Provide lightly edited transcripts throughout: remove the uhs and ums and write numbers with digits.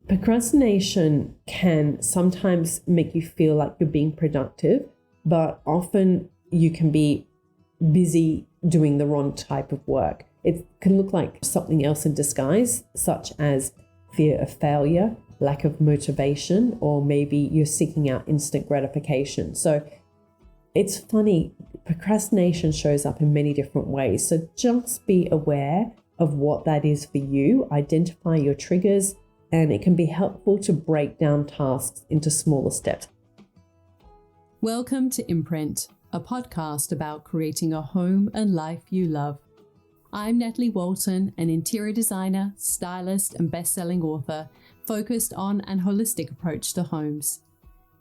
Procrastination can sometimes make you feel like you're being productive, but often you can be busy doing the wrong type of work. It can look like something else in disguise, such as fear of failure, lack of motivation, or maybe you're seeking out instant gratification. So it's funny, procrastination shows up in many different ways. So just be aware of what that is for you, identify your triggers, and it can be helpful to break down tasks into smaller steps. Welcome to Imprint, a podcast about creating a home and life you love. I'm Natalie Walton, an interior designer, stylist, and best-selling author focused on an holistic approach to homes.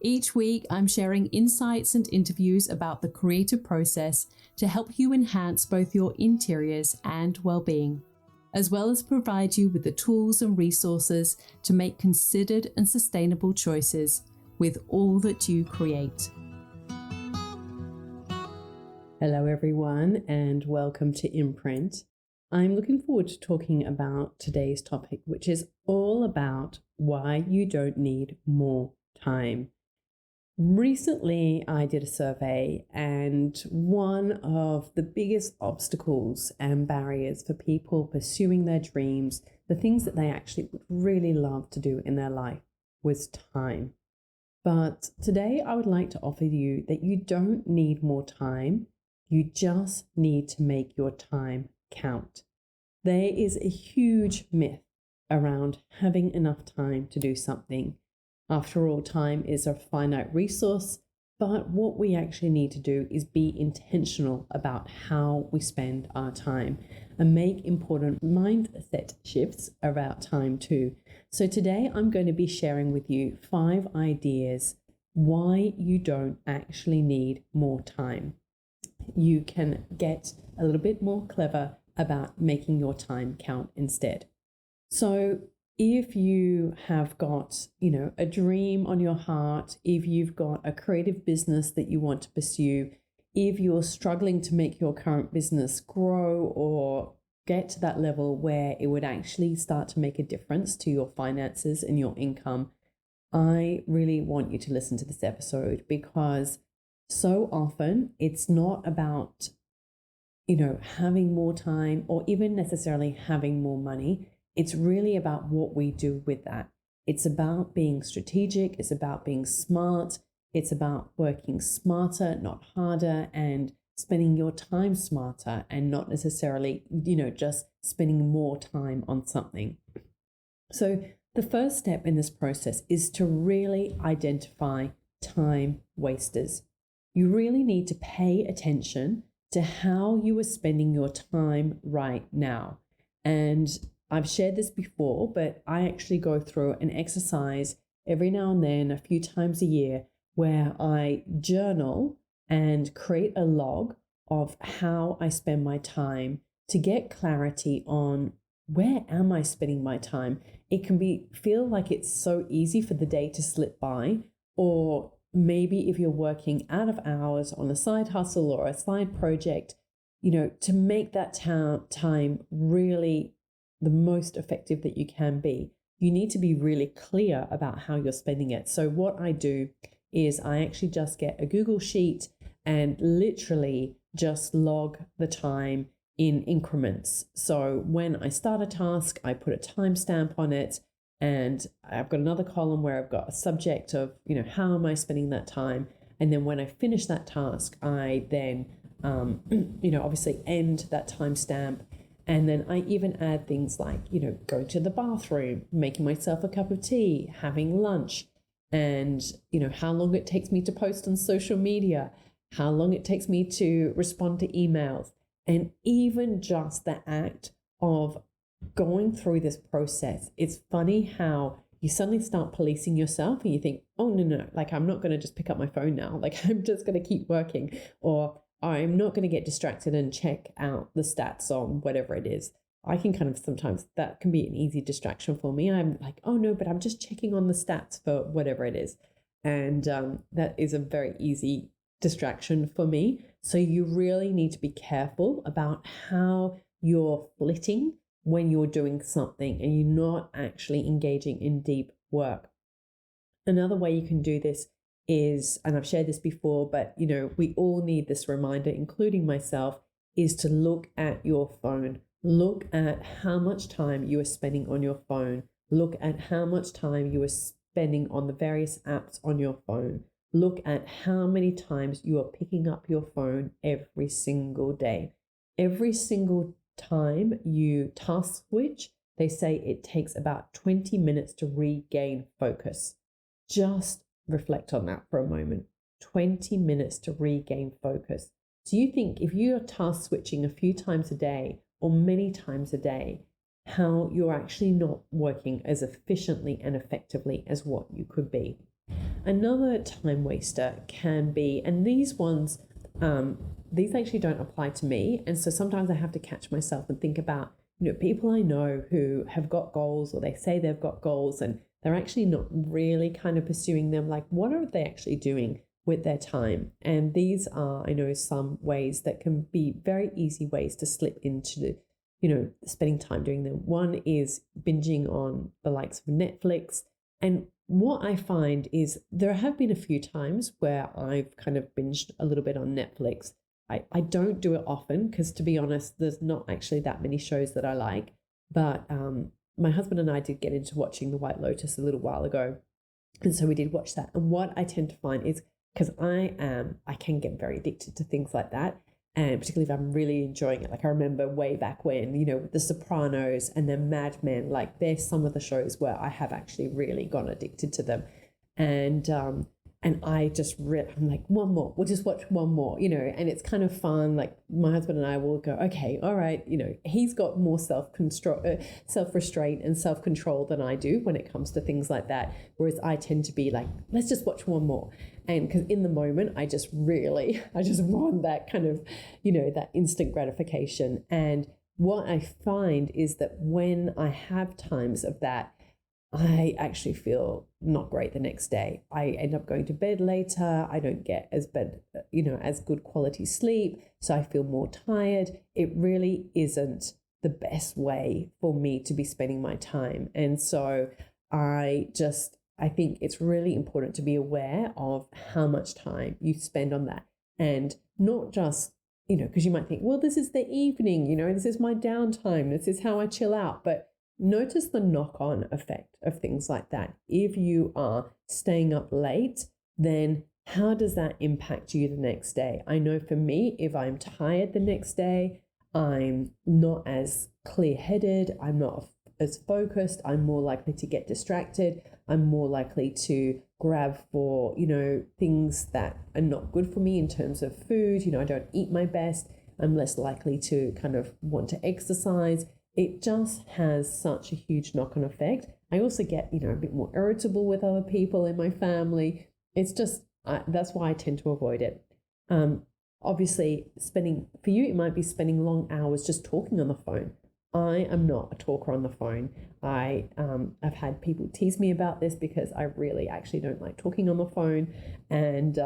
Each week, I'm sharing insights and interviews about the creative process to help you enhance both your interiors and well-being, as well as provide you with the tools and resources to make considered and sustainable choices with all that you create. Hello everyone, and welcome to Imprint. I'm looking forward to talking about today's topic, which is all about why you don't need more time. Recently, I did a survey, and one of the biggest obstacles and barriers for people pursuing their dreams, the things that they actually would really love to do in their life, was time. But today, I would like to offer you that you don't need more time. You just need to make your time count. There is a huge myth around having enough time to do something. After all, time is a finite resource, but what we actually need to do is be intentional about how we spend our time and make important mindset shifts about time too. So today I'm going to be sharing with you 5 ideas why you don't actually need more time. You can get a little bit more clever about making your time count instead. So if you have got, a dream on your heart, if you've got a creative business that you want to pursue, if you're struggling to make your current business grow or get to that level where it would actually start to make a difference to your finances and your income, I really want you to listen to this episode, because so often it's not about, having more time or even necessarily having more money. It's really about what we do with that. It's about being strategic. It's about being smart. It's about working smarter, not harder, and spending your time smarter and not necessarily, just spending more time on something. So the first step in this process is to really identify time wasters. You really need to pay attention to how you are spending your time right now. And I've shared this before, but I actually go through an exercise every now and then, a few times a year, where I journal and create a log of how I spend my time to get clarity on where am I spending my time. It can feel like it's so easy for the day to slip by, or maybe if you're working out of hours on a side hustle or a side project, to make that time really the most effective that you can be, you need to be really clear about how you're spending it. So what I do is I actually just get a Google sheet and literally just log the time in increments. So when I start a task, I put a timestamp on it, and I've got another column where I've got a subject of, how am I spending that time? And then when I finish that task, I then, obviously end that timestamp. And then I even add things like, going to the bathroom, making myself a cup of tea, having lunch, and, how long it takes me to post on social media, how long it takes me to respond to emails. And even just the act of going through this process, it's funny how you suddenly start policing yourself and you think, oh, no, like I'm not going to just pick up my phone now. Like I'm just going to keep working, or I'm not going to get distracted and check out the stats on whatever it is. I can sometimes that can be an easy distraction for me. I'm like, oh no, but I'm just checking on the stats for whatever it is. And that is a very easy distraction for me. So you really need to be careful about how you're splitting when you're doing something and you're not actually engaging in deep work. Another way you can do this is, and I've shared this before, but we all need this reminder, including myself, is to look at your phone. Look at how much time you are spending on your phone. Look at how much time you are spending on the various apps on your phone. Look at how many times you are picking up your phone every single day. Every single time you task switch, they say it takes about 20 minutes to regain focus. Just reflect on that for a moment. 20 minutes to regain focus. So you think if you are task switching a few times a day or many times a day, how you're actually not working as efficiently and effectively as what you could be. Another time waster can be, and these ones, these actually don't apply to me. And so sometimes I have to catch myself and think about, people I know who have got goals, or they say they've got goals and they're actually not really kind of pursuing them. Like, what are they actually doing with their time? And these are, I know, some ways that can be very easy ways to slip into spending time doing them. One is binging on the likes of Netflix. And what I find is there have been a few times where I've kind of binged a little bit on Netflix. I don't do it often because, to be honest, there's not actually that many shows that I like. But my husband and I did get into watching The White Lotus a little while ago. And so we did watch that. And what I tend to find is, because I can get very addicted to things like that. And particularly if I'm really enjoying it. Like, I remember way back when, with The Sopranos and then Mad Men, like, they're some of the shows where I have actually really gone addicted to them. And I just I'm like, one more, we'll just watch one more, and it's kind of fun. Like, my husband and I will go, okay, all right, he's got more self-restraint and self-control than I do when it comes to things like that. Whereas I tend to be like, let's just watch one more. And because in the moment, I just want that kind of, that instant gratification. And what I find is that when I have times of that, I actually feel not great the next day. I end up going to bed later. I don't get as good quality sleep. So I feel more tired. It really isn't the best way for me to be spending my time. And so I think it's really important to be aware of how much time you spend on that. And not just, because you might think, well, this is the evening, this is my downtime. This is how I chill out. But notice the knock-on effect of things like that. If you are staying up late, then how does that impact you the next day? I know for me, if I'm tired the next day, I'm not as clear-headed, I'm not as focused, I'm more likely to get distracted, I'm more likely to grab for, things that are not good for me in terms of food. I don't eat my best. I'm less likely to kind of want to exercise. It just has such a huge knock-on effect. I also get, a bit more irritable with other people in my family. It's just, that's why I tend to avoid it. Obviously, for you, it might be spending long hours just talking on the phone. I am not a talker on the phone. I've had people tease me about this because I really actually don't like talking on the phone. And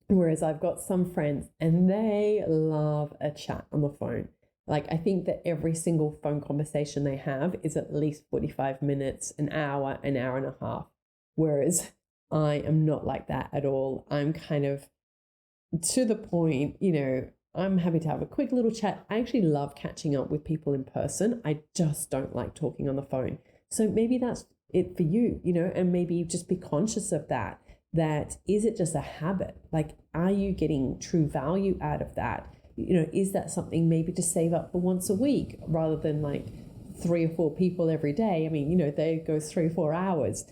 whereas I've got some friends and they love a chat on the phone. Like, I think that every single phone conversation they have is at least 45 minutes, an hour and a half. Whereas I am not like that at all. I'm kind of to the point, I'm happy to have a quick little chat. I actually love catching up with people in person. I just don't like talking on the phone. So maybe that's it for you, and maybe just be conscious of that. That is it just a habit? Like, are you getting true value out of that? Is that something maybe to save up for once a week rather than like 3 or 4 people every day? I mean, they go 3 or 4 hours.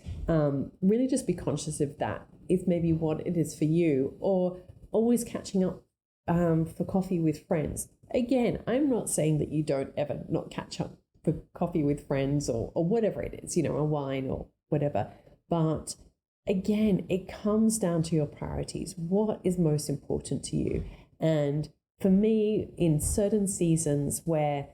Really just be conscious of that. If maybe what it is for you, or always catching up for coffee with friends. Again, I'm not saying that you don't ever not catch up for coffee with friends or whatever it is, a wine or whatever. But again, it comes down to your priorities. What is most important to you? And for me, in certain seasons where,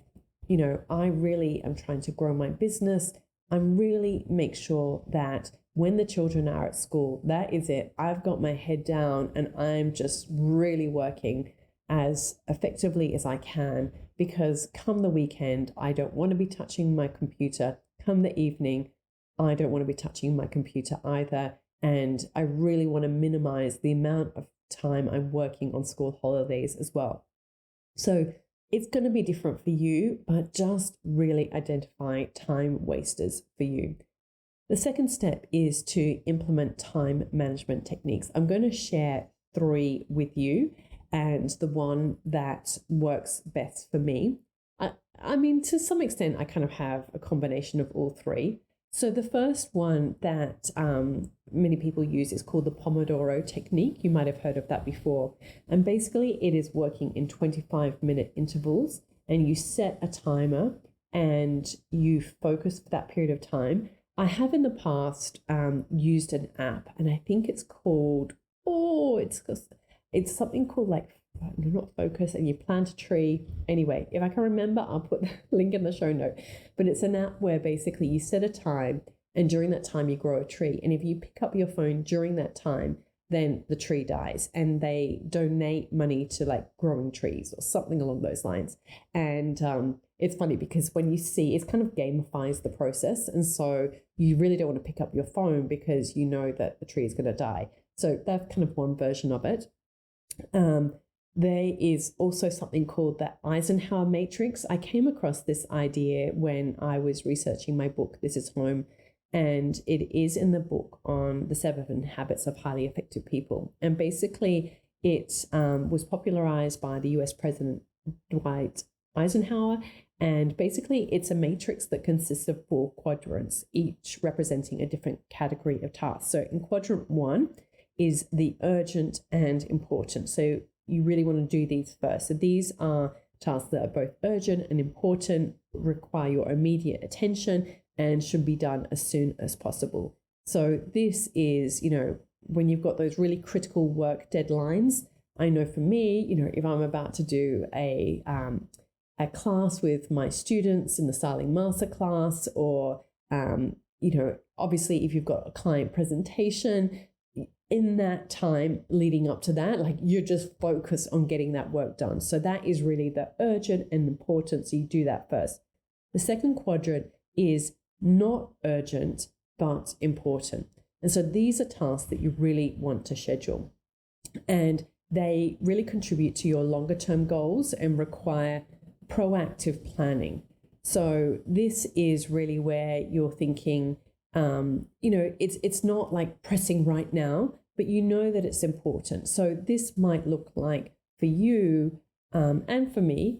I really am trying to grow my business, I'm really make sure that when the children are at school, that is it. I've got my head down and I'm just really working as effectively as I can, because come the weekend, I don't want to be touching my computer. Come the evening, I don't want to be touching my computer either. And I really want to minimize the amount of time I'm working on school holidays as well. So it's going to be different for you, but just really identify time wasters for you. The second step is to implement time management techniques. I'm going to share 3 with you, and the one that works best for me. I mean, to some extent, I kind of have a combination of all 3. So the first one that many people use is called the Pomodoro technique. You might have heard of that before. And basically, it is working in 25-minute intervals, and you set a timer and you focus for that period of time. I have in the past used an app, and I think it's called, it's something called like, not Focus, and you plant a tree. Anyway, if I can remember, I'll put the link in the show note. But it's an app where basically you set a time, and during that time you grow a tree. And if you pick up your phone during that time, then the tree dies, and they donate money to like growing trees or something along those lines. And it's funny because when you see, it kind of gamifies the process. And so you really don't want to pick up your phone because you know that the tree is going to die. So that's kind of one version of it. There is also something called the Eisenhower Matrix. I came across this idea when I was researching my book, This Is Home, and it is in the book on the 7 habits of highly effective people. And basically, it was popularized by the US President Dwight Eisenhower. And basically, it's a matrix that consists of 4 quadrants, each representing a different category of tasks. So in quadrant 1 is the urgent and important. So you really want to do these first. So these are tasks that are both urgent and important, require your immediate attention, and should be done as soon as possible. So this is, when you've got those really critical work deadlines. I know for me, if I'm about to do a class with my students in the styling masterclass, or, obviously if you've got a client presentation, in that time leading up to that, like you're just focused on getting that work done. So that is really the urgent and important. So you do that first. The second quadrant is not urgent, but important. And so these are tasks that you really want to schedule. And they really contribute to your longer term goals and require proactive planning. So this is really where you're thinking, it's not like pressing right now, but you know that it's important. So this might look like for you and for me,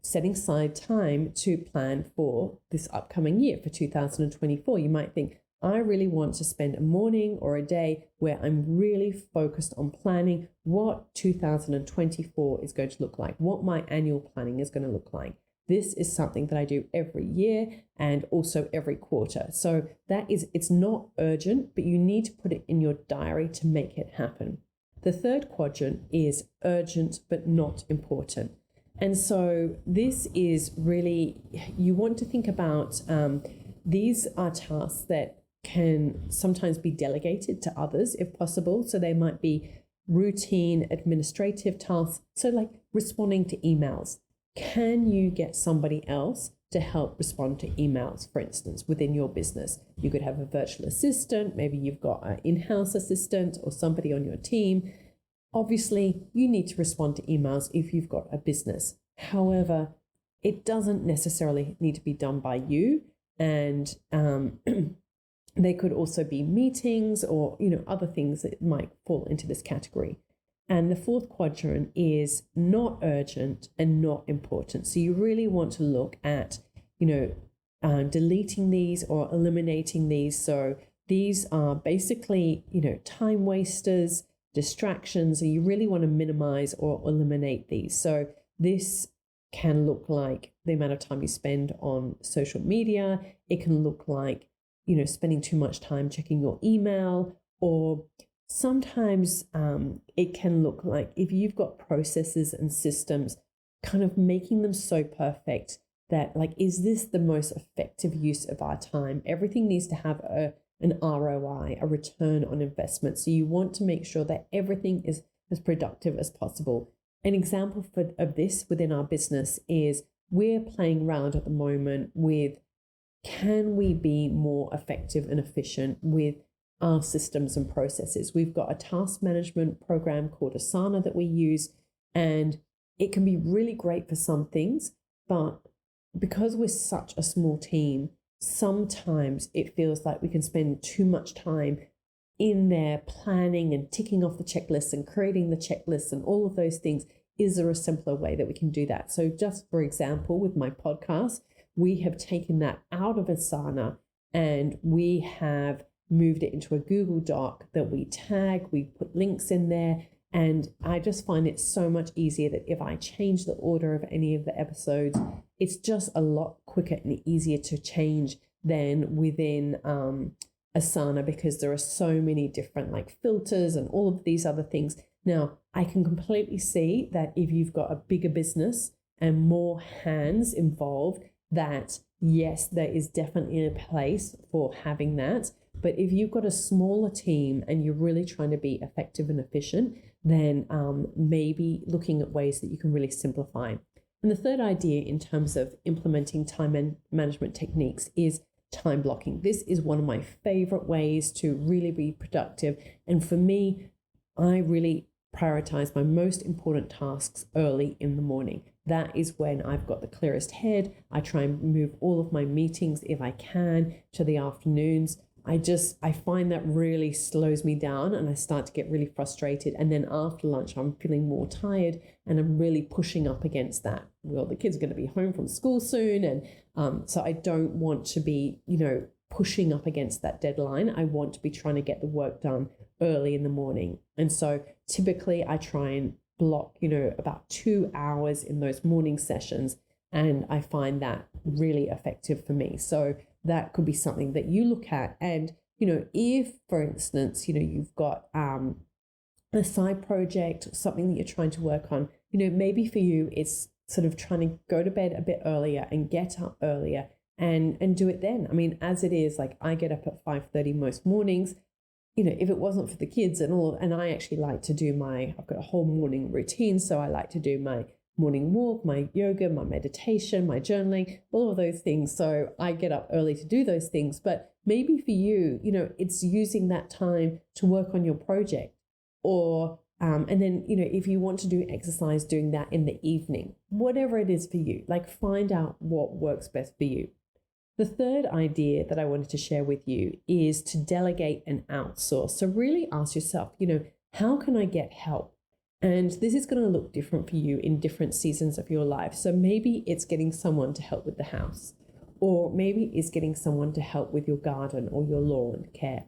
setting aside time to plan for this upcoming year for 2024. You might think, I really want to spend a morning or a day where I'm really focused on planning what 2024 is going to look like, what my annual planning is going to look like. This is something that I do every year and also every quarter. So it's not urgent, but you need to put it in your diary to make it happen. The third quadrant is urgent, but not important. And so this is really, you want to think about, these are tasks that can sometimes be delegated to others if possible. So they might be routine administrative tasks. So like responding to emails. Can you get somebody else to help respond to emails, for instance, within your business? You could have a virtual assistant, maybe you've got an in-house assistant or somebody on your team. Obviously, you need to respond to emails if you've got a business. However, it doesn't necessarily need to be done by you. And they could also be meetings or, other things that might fall into this category. And the fourth quadrant is not urgent and not important. So you really want to look at, deleting these or eliminating these. So these are basically, time wasters, distractions, and you really want to minimize or eliminate these. So this can look like the amount of time you spend on social media. It can look like, spending too much time checking your email, or sometimes it can look like if you've got processes and systems, kind of making them so perfect that is this the most effective use of our time? Everything needs to have an ROI, a return on investment. So you want to make sure that everything is as productive as possible. an example of this within our business is we're playing around at the moment with, can we be more effective and efficient with our systems and processes? We've got a task management program called Asana that we use, and it can be really great for some things, but because we're such a small team, sometimes it feels like we can spend too much time in there planning and ticking off the checklists and creating the checklists and all of those things. Is there a simpler way that we can do that? So just for example, with my podcast, we have taken that out of Asana and we have moved it into a Google Doc that we tag, we put links in there. And I just find it so much easier that if I change the order of any of the episodes, it's just a lot quicker and easier to change than within Asana, because there are so many different like filters and all of these other things. Now, I can completely see that if you've got a bigger business and more hands involved, that yes, there is definitely a place for having that. But if you've got a smaller team and you're really trying to be effective and efficient, then maybe looking at ways that you can really simplify. And the third idea in terms of implementing time management techniques is time blocking. This is one of my favorite ways to really be productive. And for me, I really prioritize my most important tasks early in the morning. That is when I've got the clearest head. I try and move all of my meetings, if I can, to the afternoons. I find that really slows me down and I start to get really frustrated. And then after lunch, I'm feeling more tired and I'm really pushing up against that. Well, the kids are going to be home from school soon. And so I don't want to be, pushing up against that deadline. I want to be trying to get the work done early in the morning. And so typically I try and block, about 2 hours in those morning sessions. And I find that really effective for me. So that could be something that you look at. And, if, for instance, you've got a side project, something that you're trying to work on, maybe for you, it's sort of trying to go to bed a bit earlier and get up earlier and do it then. I mean, as it is, like I get up at 5:30 most mornings. If it wasn't for the kids and I actually like to do I've got a whole morning routine. So I like to do my morning walk, my yoga, my meditation, my journaling, all of those things. So I get up early to do those things. But maybe for you, it's using that time to work on your project or, and then, if you want to do exercise, doing that in the evening, whatever it is for you, like find out what works best for you. The third idea that I wanted to share with you is to delegate and outsource. So really ask yourself, how can I get help? And this is going to look different for you in different seasons of your life. So maybe it's getting someone to help with the house, or maybe it's getting someone to help with your garden or your lawn care.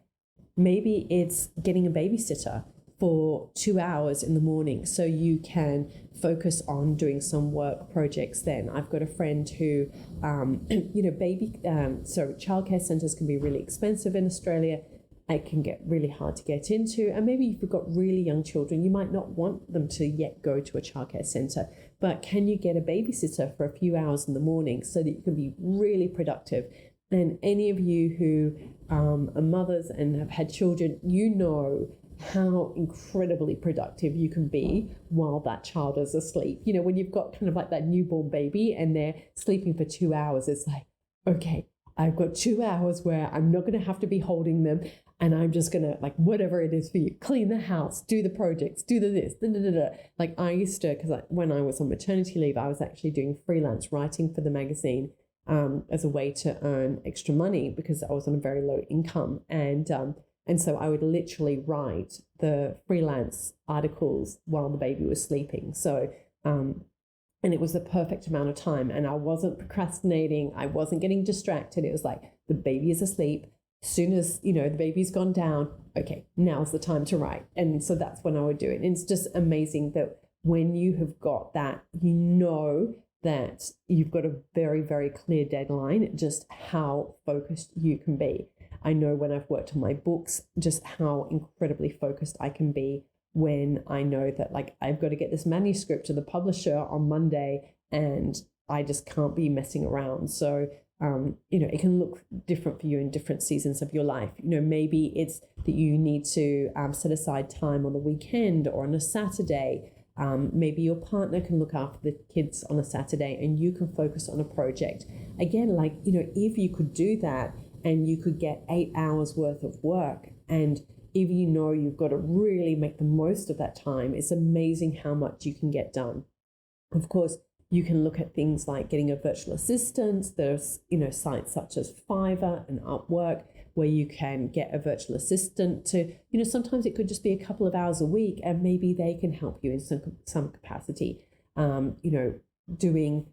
Maybe it's getting a babysitter for 2 hours in the morning so you can focus on doing some work projects then. I've got a friend who, childcare centres can be really expensive in Australia. It can get really hard to get into. And maybe if you've got really young children, you might not want them to yet go to a childcare centre, but can you get a babysitter for a few hours in the morning so that you can be really productive? And any of you who are mothers and have had children, how incredibly productive you can be while that child is asleep. When you've got kind of like that newborn baby and they're sleeping for 2 hours, it's like, okay, I've got 2 hours where I'm not going to have to be holding them. And I'm just going to, like, whatever it is for you, clean the house, do the projects, do this. Like I used to, because when I was on maternity leave, I was actually doing freelance writing for the magazine as a way to earn extra money because I was on a very low income. And so I would literally write the freelance articles while the baby was sleeping. So, and it was the perfect amount of time. And I wasn't procrastinating. I wasn't getting distracted. It was like the baby is asleep. As soon as, the baby's gone down, okay, now's the time to write. And so that's when I would do it. And it's just amazing that when you have got that, that you've got a very, very clear deadline, just how focused you can be. I know when I've worked on my books, just how incredibly focused I can be when I know that like I've got to get this manuscript to the publisher on Monday and I just can't be messing around. So, it can look different for you in different seasons of your life. Maybe it's that you need to set aside time on the weekend or on a Saturday Maybe your partner can look after the kids on a Saturday and you can focus on a project. Again, like, if you could do that and you could get 8 hours worth of work, and if you've got to really make the most of that time, it's amazing how much you can get done. Of course, you can look at things like getting a virtual assistant. There's, sites such as Fiverr and Upwork where you can get a virtual assistant to, sometimes it could just be a couple of hours a week and maybe they can help you in some capacity, doing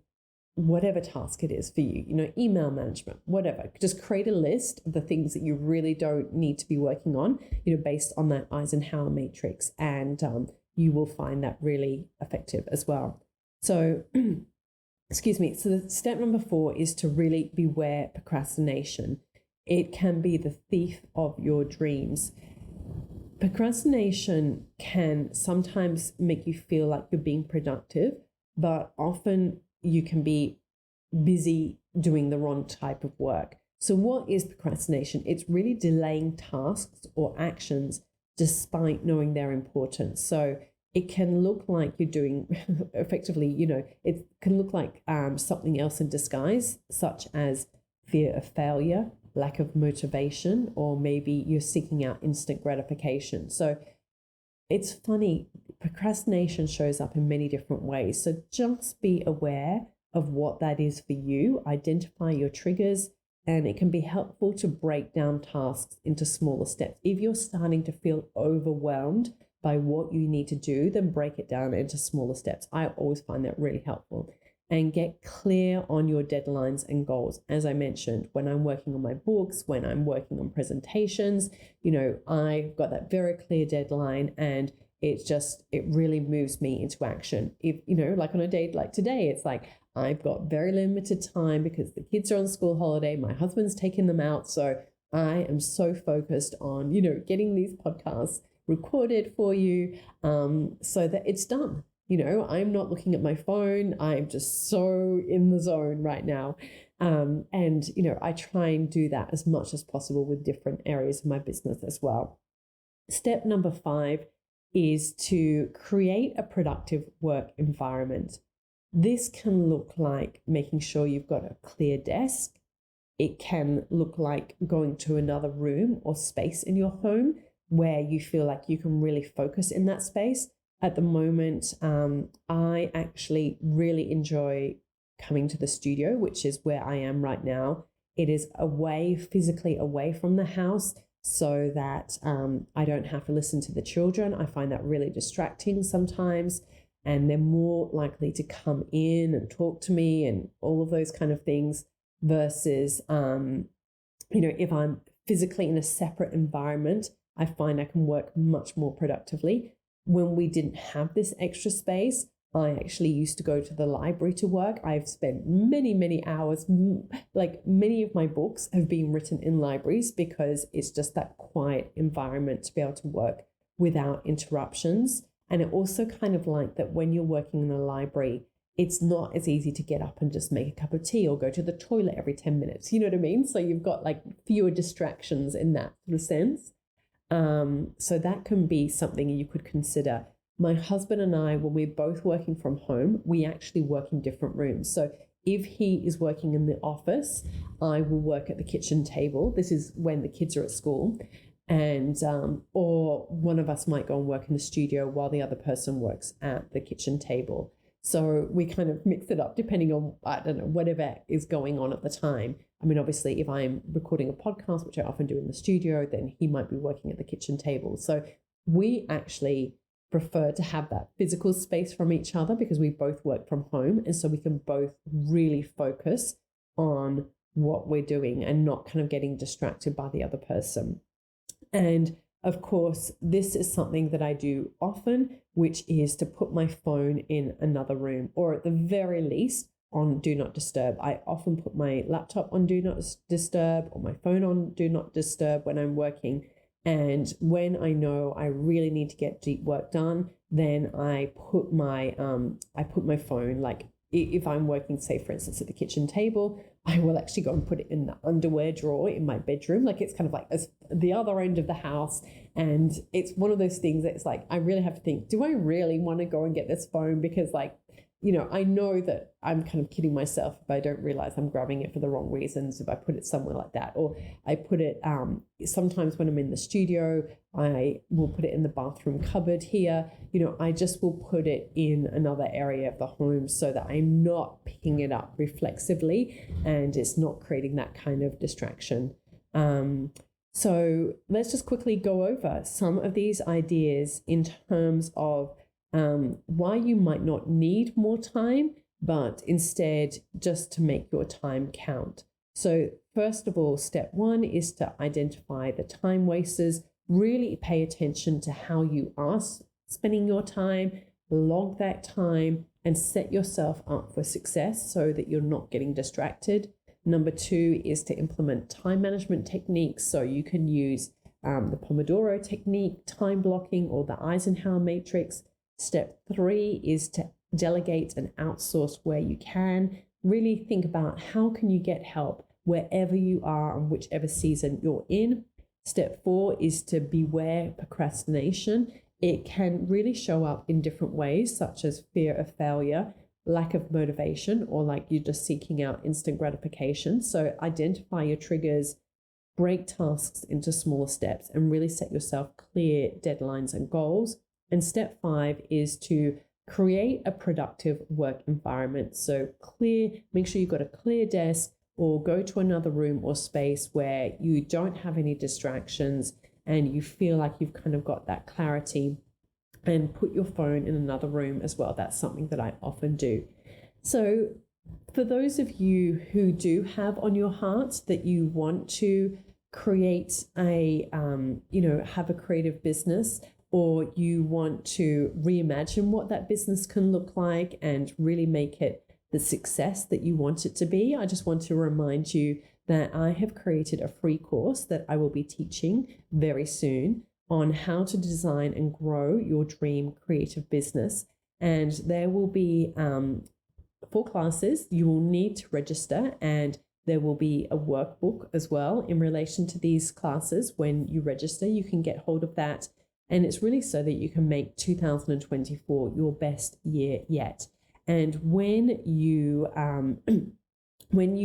whatever task it is for you, email management, whatever. Just create a list of the things that you really don't need to be working on, based on that Eisenhower matrix. And you will find that really effective as well. So, excuse me. So the step number 4 is to really beware procrastination. It can be the thief of your dreams. Procrastination can sometimes make you feel like you're being productive, but often you can be busy doing the wrong type of work. So what is procrastination? It's really delaying tasks or actions despite knowing their importance. So it can look like you're doing effectively, it can look like something else in disguise, such as fear of failure, lack of motivation, or maybe you're seeking out instant gratification. So it's funny, procrastination shows up in many different ways. So just be aware of what that is for you, identify your triggers, and it can be helpful to break down tasks into smaller steps. If you're starting to feel overwhelmed by what you need to do, then break it down into smaller steps. I always find that really helpful. And get clear on your deadlines and goals. As I mentioned, when I'm working on my books, when I'm working on presentations, I've got that very clear deadline, and it really moves me into action. If, like on a day like today, it's like I've got very limited time because the kids are on school holiday, my husband's taking them out. So I am so focused on, getting these podcasts recorded for you so that it's done. I'm not looking at my phone. I'm just so in the zone right now. I try and do that as much as possible with different areas of my business as well. Step number 5 is to create a productive work environment. This can look like making sure you've got a clear desk. It can look like going to another room or space in your home where you feel like you can really focus in that space. At the moment, I actually really enjoy coming to the studio, which is where I am right now. It is physically away from the house so that I don't have to listen to the children. I find that really distracting sometimes, and they're more likely to come in and talk to me and all of those kind of things versus, if I'm physically in a separate environment, I find I can work much more productively. When we didn't have this extra space, I actually used to go to the library to work. I've spent many, many hours, like many of my books have been written in libraries because it's just that quiet environment to be able to work without interruptions. And it also kind of like that when you're working in a library, it's not as easy to get up and just make a cup of tea or go to the toilet every 10 minutes. You know what I mean? So you've got like fewer distractions in that sort of sense. So that can be something you could consider. My husband and I, when we're both working from home, we actually work in different rooms. So if he is working in the office, I will work at the kitchen table. This is when the kids are at school. And or one of us might go and work in the studio while the other person works at the kitchen table. So we kind of mix it up depending on, whatever is going on at the time. I mean, obviously, if I'm recording a podcast, which I often do in the studio, then he might be working at the kitchen table. So we actually prefer to have that physical space from each other because we both work from home. And so we can both really focus on what we're doing and not kind of getting distracted by the other person. And of course, this is something that I do often, which is to put my phone in another room, or at the very least on Do Not Disturb. I often put my laptop on Do Not Disturb or my phone on Do Not Disturb when I'm working. And when I know I really need to get deep work done, then I put my phone like if I'm working, say, for instance, at the kitchen table, I will actually go and put it in the underwear drawer in my bedroom. Like it's kind of like as the other end of the house. And it's one of those things that it's like, I really have to think, do I really want to go and get this phone? Because like, I know that I'm kind of kidding myself if I don't realize I'm grabbing it for the wrong reasons, if I put it somewhere like that. Or I put it, sometimes when I'm in the studio, I will put it in the bathroom cupboard here. I just will put it in another area of the home so that I'm not picking it up reflexively and it's not creating that kind of distraction. So let's just quickly go over some of these ideas in terms of why you might not need more time, but instead just to make your time count. So first of all, step one is to identify the time wasters. Really pay attention to how you are spending your time, log that time, and set yourself up for success so that you're not getting distracted. Number two is to implement time management techniques. So you can use the Pomodoro technique, time blocking, or the Eisenhower matrix. Step three is to delegate and outsource where you can. Really think about how can you get help wherever you are and whichever season you're in. Step four is to beware procrastination. It can really show up in different ways, such as fear of failure, lack of motivation, or like you're just seeking out instant gratification. So identify your triggers, break tasks into smaller steps, and really set yourself clear deadlines and goals. And step five is to create a productive work environment. So make sure you've got a clear desk, or go to another room or space where you don't have any distractions and you feel like you've kind of got that clarity, and put your phone in another room as well. That's something that I often do. So for those of you who do have on your heart that you want to create have a creative business, or you want to reimagine what that business can look like and really make it the success that you want it to be, I just want to remind you that I have created a free course that I will be teaching very soon on how to design and grow your dream creative business. And there will be 4 classes. You will need to register, and there will be a workbook as well in relation to these classes. When you register, you can get hold of that. And it's really so that you can make 2024 your best year yet. And when you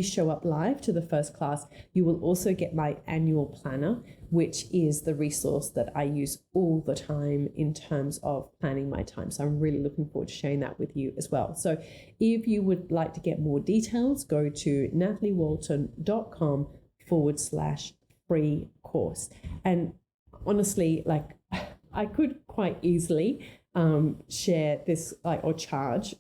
show up live to the first class, you will also get my annual planner, which is the resource that I use all the time in terms of planning my time. So I'm really looking forward to sharing that with you as well. So if you would like to get more details, go to nataliewalton.com/free course. And honestly, like I could quite easily share this or charge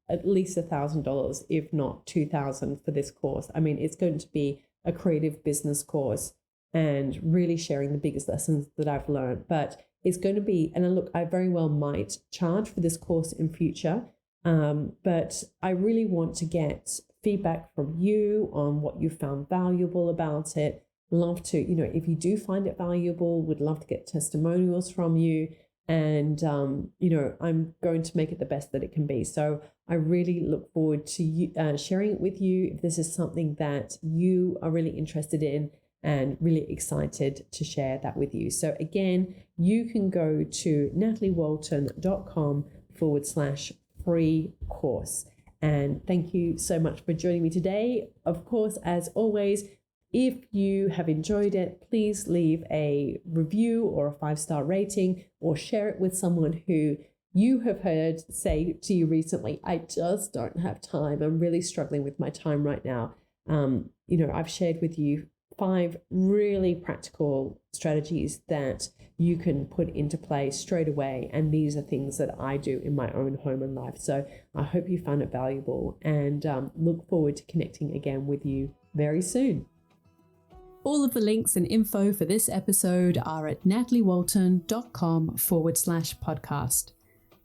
at least $1,000, if not $2,000 for this course. I mean, it's going to be a creative business course and really sharing the biggest lessons that I've learned. But it's going to be, and look, I very well might charge for this course in future, but I really want to get feedback from you on what you found valuable about it. Love to, if you do find it valuable, would love to get testimonials from you. And, I'm going to make it the best that it can be. So I really look forward to you, sharing it with you if this is something that you are really interested in, and really excited to share that with you. So again, you can go to nataliewalton.com/free course. And thank you so much for joining me today. Of course, as always, if you have enjoyed it, please leave a review or a 5-star rating, or share it with someone who you have heard say to you recently, I just don't have time. I'm really struggling with my time right now. I've shared with you 5 really practical strategies that you can put into play straight away. And these are things that I do in my own home and life. So I hope you found it valuable, and look forward to connecting again with you very soon. All of the links and info for this episode are at nataliewalton.com/podcast.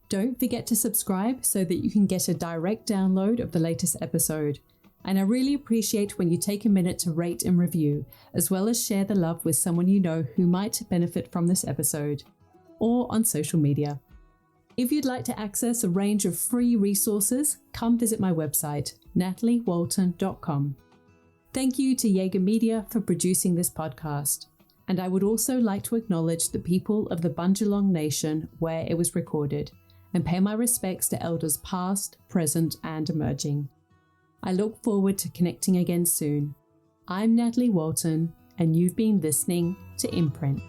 Don't forget to subscribe so that you can get a direct download of the latest episode. And I really appreciate when you take a minute to rate and review, as well as share the love with someone you know who might benefit from this episode, or on social media. If you'd like to access a range of free resources, come visit my website, nataliewalton.com. Thank you to Jaeger Media for producing this podcast. And I would also like to acknowledge the people of the Bundjalung Nation where it was recorded, and pay my respects to elders past, present, and emerging. I look forward to connecting again soon. I'm Natalie Walton, and you've been listening to Imprint.